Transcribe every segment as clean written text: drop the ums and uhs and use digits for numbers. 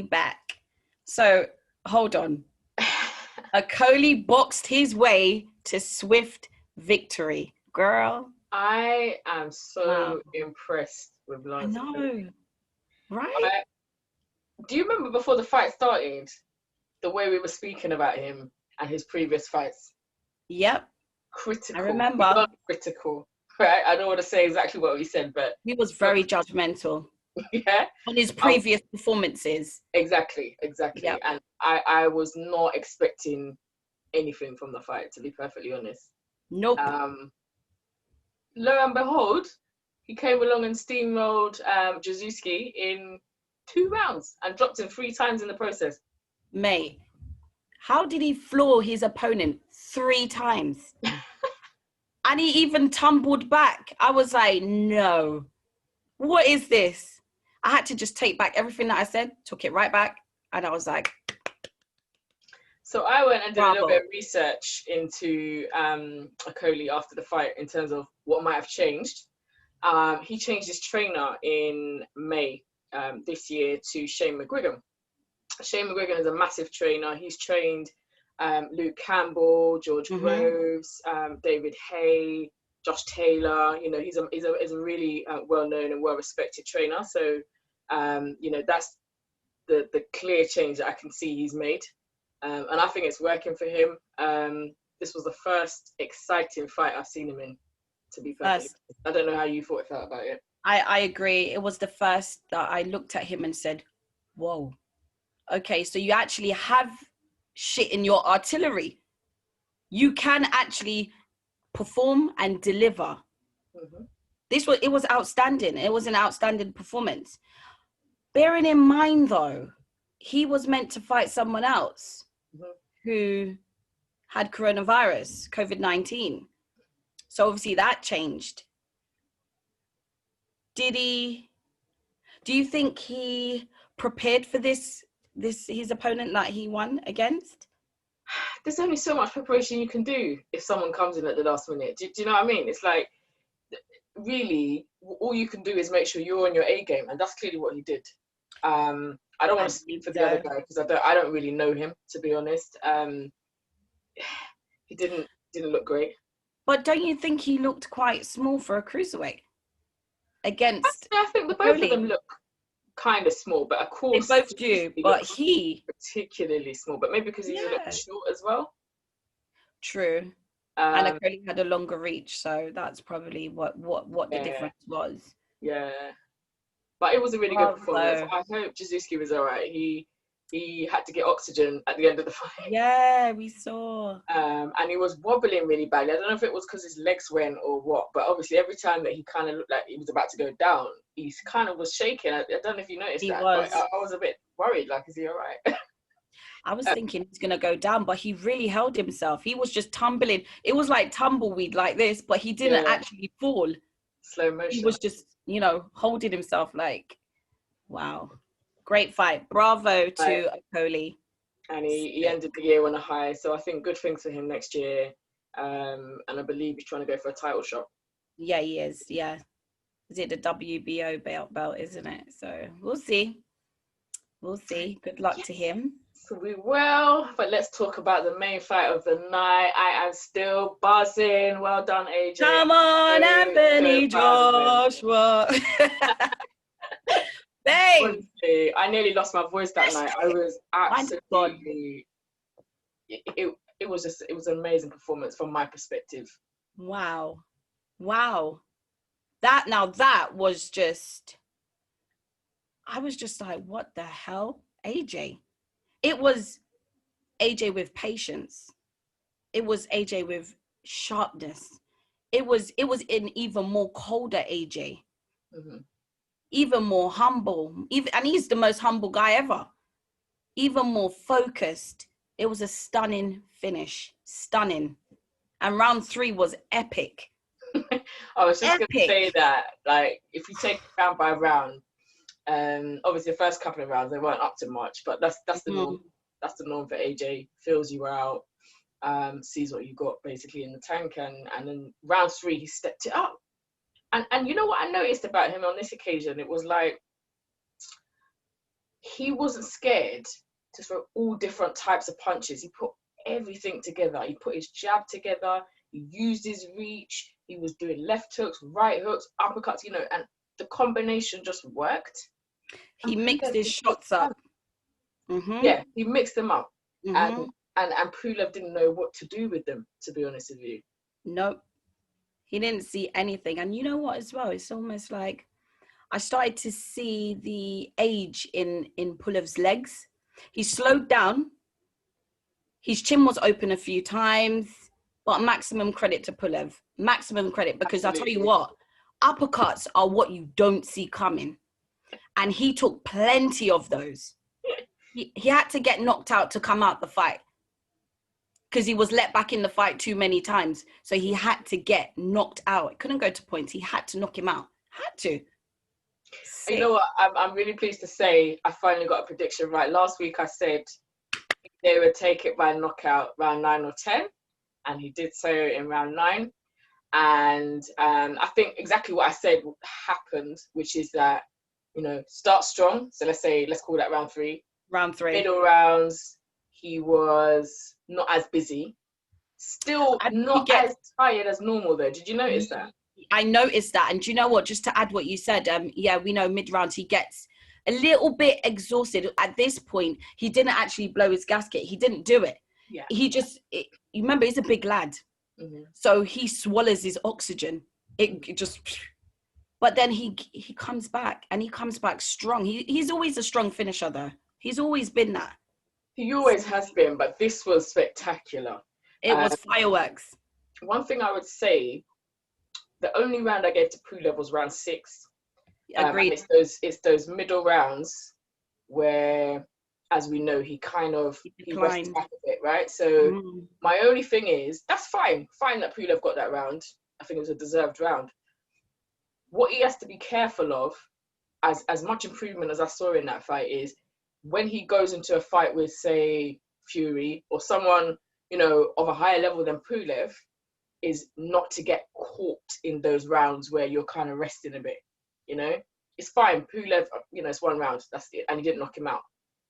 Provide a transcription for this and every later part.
Okolie back. So hold on. Okolie boxed his way to swift victory. Girl. I am so impressed with I Lance. know. Right? Do you remember before the fight started, the way we were speaking about him and his previous fights? Yep. Critical. I remember. Critical. Right? I don't want to say exactly what we said, but he was very judgmental. Yeah. On his previous performances. Exactly. Yep. And I was not expecting anything from the fight, to be perfectly honest. Nope. Lo and behold, he came along and steamrolled Jezewski in 2 rounds and dropped him 3 times in the process. Mate, how did he floor his opponent 3 times? And he even tumbled back. I was like, no. What is this? I had to just take back everything that I said, took it right back, and I was like... So I went and did a little bit of research into Okolie after the fight in terms of what might have changed. He changed his trainer in May this year to Shane McGuigan. Shane McGuigan is a massive trainer. He's trained Luke Campbell, George Groves, David Hay, Josh Taylor. You know, he's a really well-known and well-respected trainer. So, you know, that's the clear change that I can see he's made. And I think it's working for him. This was the first exciting fight I've seen him in, to be perfectly honest. I don't know how you thought it felt about it. I agree. It was the first that I looked at him and said, whoa, okay, so you actually have shit in your artillery. You can actually perform and deliver. It was outstanding. It was an outstanding performance. Bearing in mind, though, he was meant to fight someone else who had coronavirus, COVID-19. So obviously that changed. Do you think he prepared for this his opponent that he won against? There's only so much preparation you can do if someone comes in at the last minute. Do you know what I mean? It's like, really, all you can do is make sure you're on your A game, and that's clearly what he did. I don't want to speak for the other guy because I don't really know him, to be honest. He didn't look great. But don't you think he looked quite small for a cruiserweight? Against I think the both of them look kind of small, but of course they both do. But he particularly small, but maybe because he's a little short as well. True. And Okolie had a longer reach, so that's probably what the difference was. Yeah. But it was a really good performance. I hope Jezewski was all right. He had to get oxygen at the end of the fight. Yeah, we saw. And he was wobbling really badly. I don't know if it was because his legs went or what, but obviously every time that he kind of looked like he was about to go down, he kind of was shaking. I don't know if you noticed that. But I was a bit worried, like, is he all right? I was thinking he's going to go down, but he really held himself. He was just tumbling. It was like tumbleweed like this, but he didn't actually fall. Slow motion. He was just, holding himself like, wow. Great fight. Bravo to Okolie. And he ended the year on a high. So I think good things for him next year. And I believe he's trying to go for a title shot. Yeah, he is. Yeah. Is it the WBO belt, isn't it? So we'll see. We'll see. Good luck to him. So we will, but let's talk about the main fight of the night. I am still buzzing. Well done, AJ. Come on, Anthony Joshua. Babe. Honestly, I nearly lost my voice that night. I was absolutely... It was an amazing performance from my perspective. Wow. That was just... I was just like, what the hell? AJ. It was AJ with patience. It was AJ with sharpness. It was an even more colder AJ. Even more humble. And he's the most humble guy ever. Even more focused. It was a stunning finish. Stunning. And round 3 was epic. I was just going to say that, like, if you take it round by round, obviously the first couple of rounds they weren't up to much, but that's the norm. That's the norm for AJ. Feels you out, sees what you got basically in the tank, and then round 3 he stepped it up. And you know what I noticed about him on this occasion? It was like he wasn't scared to throw all different types of punches. He put everything together. He put his jab together. He used his reach. He was doing left hooks, right hooks, uppercuts, and the combination just worked. He mixed his shots up. Yeah, he mixed them up. Mm-hmm. And Pulev didn't know what to do with them, to be honest with you. Nope. He didn't see anything. And you know what as well? It's almost like I started to see the age in Pulev's legs. He slowed down. His chin was open a few times, but maximum credit to Pulev. Maximum credit, because I'll tell you what, uppercuts are what you don't see coming. And he took plenty of those. He had to get knocked out to come out the fight, because he was let back in the fight too many times. So he had to get knocked out. It couldn't go to points. He had to knock him out. Had to. You know what? I'm really pleased to say I finally got a prediction right. Last week I said they would take it by knockout round 9 or 10. And he did so in round 9. And I think exactly what I said happened, which is that, start strong. So let's call that round 3. Round 3. Middle rounds, he was not as busy. Still not as tired as normal though. Did you notice that? I noticed that. And do you know what? Just to add what you said, we know mid-round he gets a little bit exhausted. At this point, he didn't actually blow his gasket. He didn't do it. Yeah. He just, you remember, he's a big lad. Mm-hmm. So he swallows his oxygen. It just, but then he comes back, and he comes back strong. He's always a strong finisher though. He's always been that. He always has been, but this was spectacular. It was fireworks. One thing I would say, the only round I gave to Pulev was round 6. Agreed. It's those middle rounds where, as we know, he rested back a bit, right? So my only thing is, that's fine that Pulev got that round. I think it was a deserved round. What he has to be careful of, as much improvement as I saw in that fight, is when he goes into a fight with, say, Fury or someone, of a higher level than Pulev, is not to get caught in those rounds where you're kind of resting a bit. It's fine. Pulev, it's one round, that's it, and he didn't knock him out.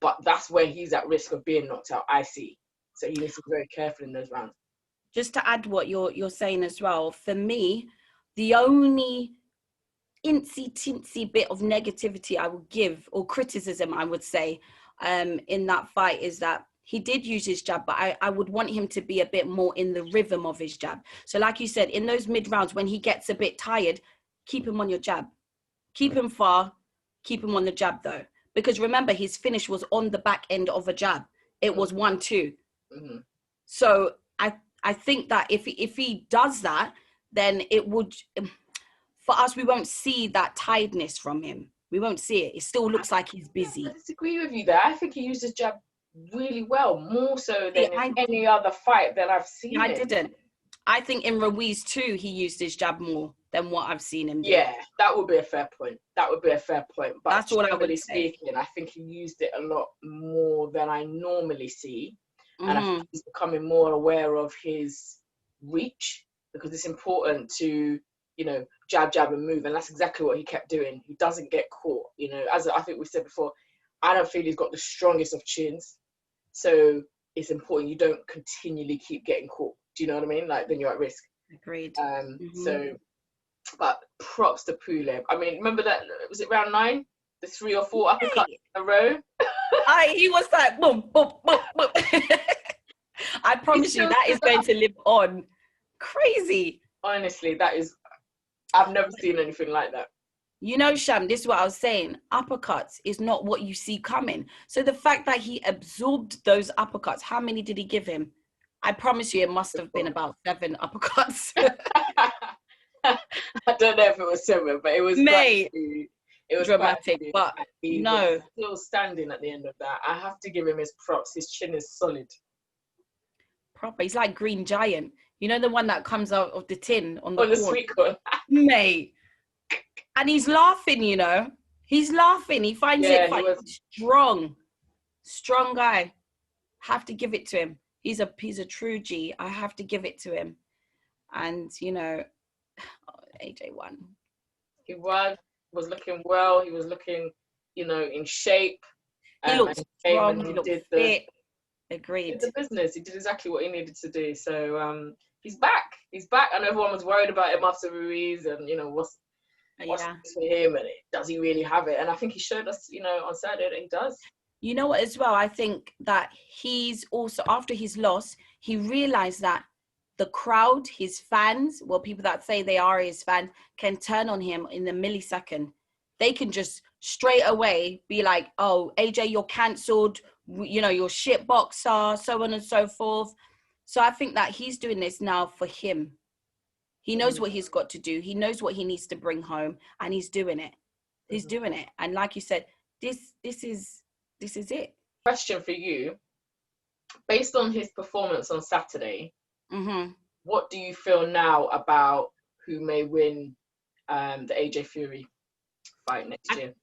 But that's where he's at risk of being knocked out, I see. So he needs to be very careful in those rounds. Just to add what you're saying as well, for me, the only incy-tinsy bit of negativity I would give, or criticism I would say, in that fight is that he did use his jab, but I would want him to be a bit more in the rhythm of his jab. So like you said, in those mid rounds, when he gets a bit tired, keep him on your jab. Keep him far, keep him on the jab though. Because remember, his finish was on the back end of a jab. It was 1-2. Mm-hmm. So I think that if he does that, then it would, for us, we won't see that tiredness from him. We won't see it. It still looks like he's busy. I disagree with you there. I think he used his jab really well, more so than in any other fight that I've seen. I didn't. I think in Ruiz too, he used his jab more than what I've seen him do. Yeah, that would be a fair point. But that's what I would say. I think he used it a lot more than I normally see. Mm-hmm. And I think he's becoming more aware of his reach, because it's important to, jab, and move. And that's exactly what he kept doing. He doesn't get caught. As I think we said before, I don't feel he's got the strongest of chins. So it's important you don't continually keep getting caught. Do you know what I mean? Like, then you're at risk. Agreed. So, but props to Pulev. I mean, remember that, was it round 9? The 3 or 4 uppercuts in a row? He was like, boom, boom, boom, boom. I promise you, that is going to live on. Crazy. Honestly, I've never seen anything like that. Sham, this is what I was saying. Uppercuts is not what you see coming. So the fact that he absorbed those uppercuts, how many did he give him? I promise you, it must have been about 7 uppercuts. I don't know if it was 7, but it was it was dramatic. But he was still standing at the end of that. I have to give him his props. His chin is solid. Proper. He's like Green Giant. The one that comes out of the tin on the sweet corn. Mate. And he's laughing, He's laughing. He finds it quite strong. Strong guy. Have to give it to him. He's a true G. I have to give it to him. And, AJ won. He was looking well. He was looking, in shape. He looked And he came strong. and He he looked did fit. did Agreed. the business. He did exactly what he needed to do. So he's back. He's back. I know everyone was worried about him after Ruiz, and what's Yeah. this for him, and does he really have it? And I think he showed us, on Saturday that he does. You know what, as well, I think that he's also, after his loss, he realized that the crowd, his fans, well, people that say they are his fans, can turn on him in a millisecond. They can just straight away be like, oh, AJ, you're cancelled, you're shit boxer, so on and so forth. So I think that he's doing this now for him. He knows what he's got to do. He knows what he needs to bring home, and he's doing it. He's doing it. And like you said, this is it. Question for you. Based on his performance on Saturday, what do you feel now about who may win the AJ Fury fight next year?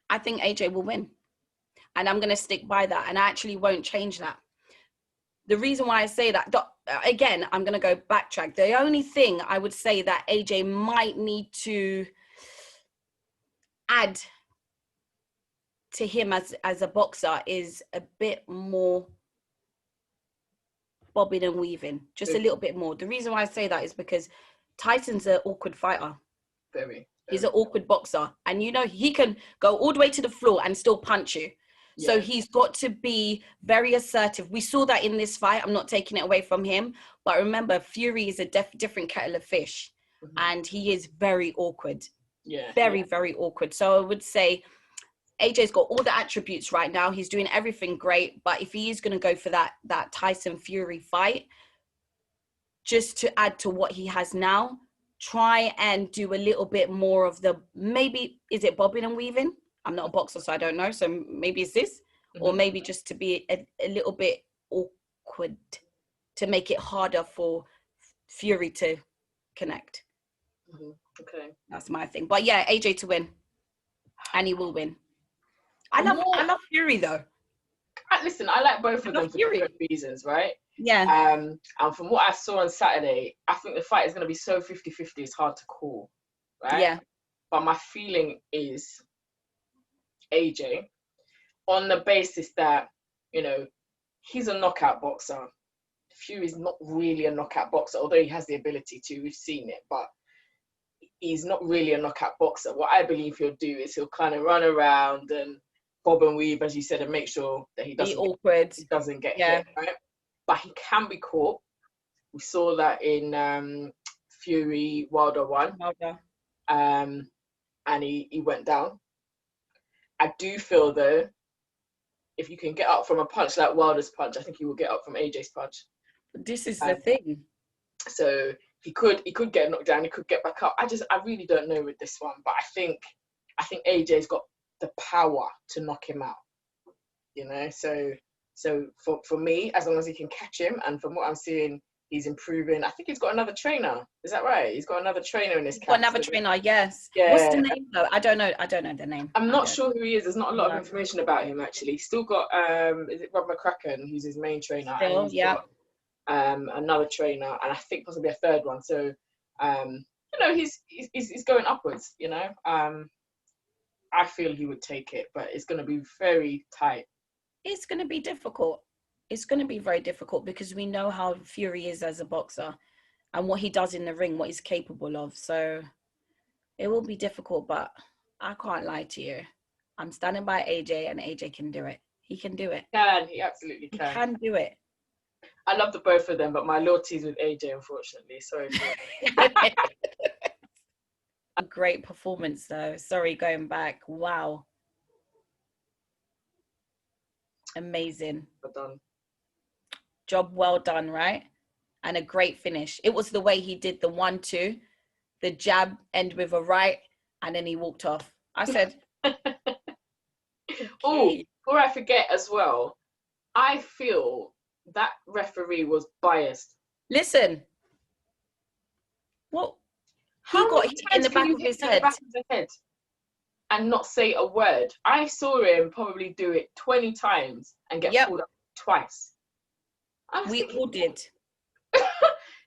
I think AJ will win. And I'm going to stick by that. And I actually won't change that. The reason why I say that, again, I'm going to go backtrack. The only thing I would say that AJ might need to add to him as a boxer is a bit more bobbing and weaving, just a little bit more. The reason why I say that is because Tyson's an awkward fighter. Very. He's an awkward boxer, and he can go all the way to the floor and still punch you. Yeah. So he's got to be very assertive. We saw that in this fight. I'm not taking it away from him, but remember, Fury is a different kettle of fish, and he is very awkward. Yeah, very awkward. So I would say AJ's got all the attributes right now. He's doing everything great. But if he is going to go for that Tyson Fury fight, just to add to what he has now, try and do a little bit more of maybe, is it bobbing and weaving? I'm not a boxer, so I don't know. So maybe it's this, or maybe just to be a little bit awkward to make it harder for Fury to connect. Okay. That's my thing. But yeah, AJ to win. And he will win. I love Fury though. Listen, I like both of them for different reasons, right? Yeah. And from what I saw on Saturday, I think the fight is going to be so 50-50, it's hard to call, right? Yeah. But my feeling is AJ, on the basis that, he's a knockout boxer. Fury's not really a knockout boxer, although he has the ability to, we've seen it, but he's not really a knockout boxer. What I believe he'll do is he'll kind of run around and bob and weave, as you said, and make sure that he doesn't get hit, right? But he can be caught. We saw that in Fury Wilder 1. And he went down. I do feel though, if you can get up from a punch like Wilder's punch, I think he will get up from AJ's punch. This is the thing. So he could get knocked down, he could get back up. I really don't know with this one, but I think AJ's got the power to knock him out. So for me, as long as he can catch him, and from what I'm seeing, he's improving. I think he's got another trainer. Is that right? He's got another trainer in his camp. Another trainer, yes. Yeah. What's the name though? I don't know the name. I'm not sure who he is. There's not a lot of information about him actually. He's still got is it Rob McCracken, who's his main trainer? Still, yeah. Another trainer, and I think possibly a third one. So he's going upwards, I feel he would take it, but it's going to be very tight. It's going to be difficult. It's going to be very difficult because we know how Fury is as a boxer and what he does in the ring, what he's capable of. So it will be difficult, but I can't lie to you. I'm standing by AJ, and AJ can do it. He can do it. He absolutely can. He can do it. I love the both of them, but my loyalty's with AJ, unfortunately. Sorry. A great performance, though. Sorry, going back. Wow. Amazing. Well done. Job well done, right? And a great finish. It was the way he did the 1-2, the jab end with a right, and then he walked off. I said, Oh, before I forget as well, I feel that referee was biased. Listen. What? He got hit in the back of his head. And not say a word. I saw him probably do it 20 times and get pulled up twice. We all did.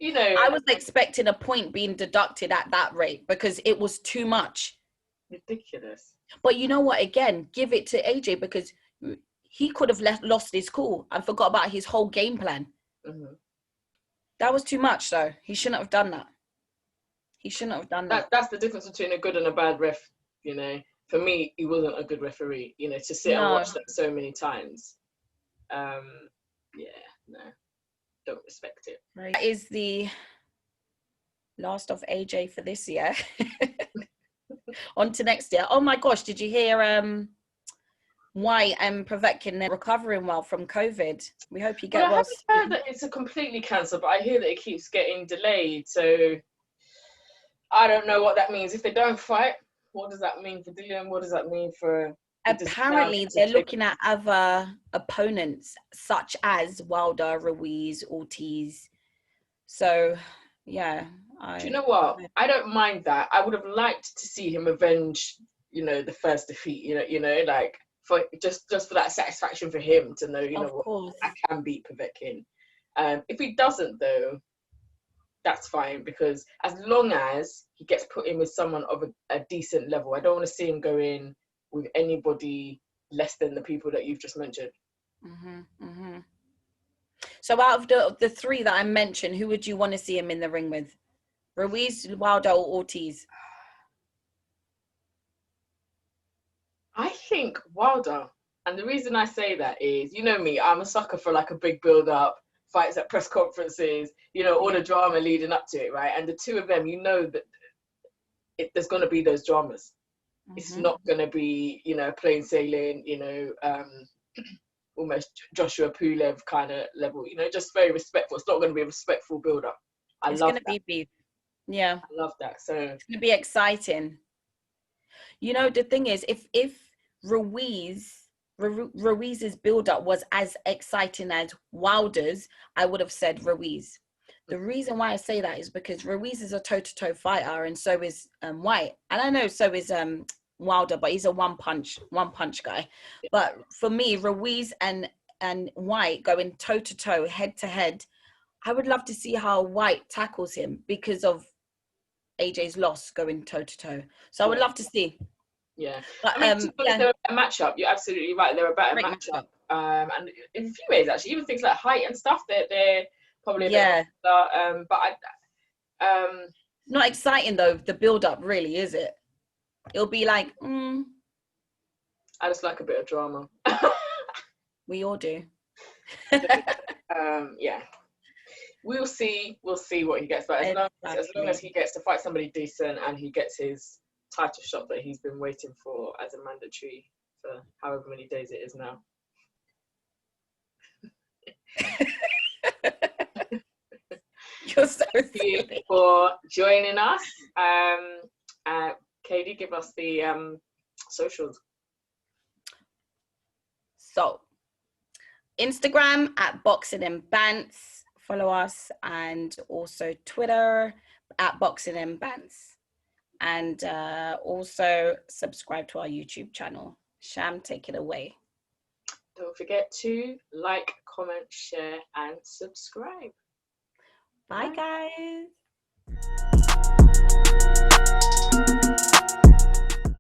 I was expecting a point being deducted at that rate because it was too much. Ridiculous. But you know what? Again, give it to AJ because he could have lost his cool and forgot about his whole game plan. Mm-hmm. That was too much, though. He shouldn't have done that. He shouldn't have done that. That's the difference between a good and a bad ref, you know. For me, he wasn't a good referee, you know, to sit and watch that so many times. Yeah, no, don't respect it. Right. That is the last of AJ for this year. On to next year. Oh my gosh, did you hear White and Povetkin recovering well from COVID? We hope you get well. I haven't heard that it's a completely cancelled, but I hear that it keeps getting delayed. So I don't know what that means. If they don't fight, what does that mean for Dillian? What does that mean for... Apparently, they're looking at other opponents, such as Wilder, Ruiz, Ortiz. So, yeah. Do you know what? I don't mind that. I would have liked to see him avenge, you know, the first defeat. You know, like for just for that satisfaction for him to know, you know, what, I can beat Povetkin. If he doesn't, though, that's fine, because as long as he gets put in with someone of a decent level, I don't want to see him go in with anybody less than the people that you've just mentioned. So out of the three that I mentioned, who would you want to see him in the ring with? Ruiz, Wilder, or Ortiz? I think Wilder. And the reason I say that is, you know me, I'm a sucker for like a big build-up, fights at press conferences, you know, all the drama leading up to it, right? And the two of them, you know that there's going to be those dramas. It's not going to be, you know, plain sailing, you know, almost Joshua Pulev kind of level, you know, just very respectful. It's not going to be a respectful build-up. It's going to be beef. Yeah. I love that. So it's going to be exciting. You know, the thing is, if Ruiz's build-up was as exciting as Wilder's, I would have said Ruiz. The reason why I say that is because Ruiz is a toe-to-toe fighter, and so is White. And I know so is Wilder, but he's a one punch guy. But for me, Ruiz and White going toe-to-toe, head-to-head, I would love to see how White tackles him because of AJ's loss going toe-to-toe. So I would love to see. Yeah. But, I mean, they're a matchup. You're absolutely right. They're a better matchup. And in a few ways, actually, even things like height and stuff, they're probably a bit better, but not exciting though, the build-up, really, is it? It'll be like, I just like a bit of drama. We all do. Yeah. We'll see what he gets, but as long as he gets to fight somebody decent and he gets his title shot that he's been waiting for as a mandatory for however many days it is now. You're so Thank you for joining us. Katie, give us the socials. So, Instagram at Boxing and Bantz, follow us, and also Twitter at Boxing and Bantz, and also subscribe to our YouTube channel. Sham, take it away. Don't forget to like, comment, share, and subscribe. Bye, guys.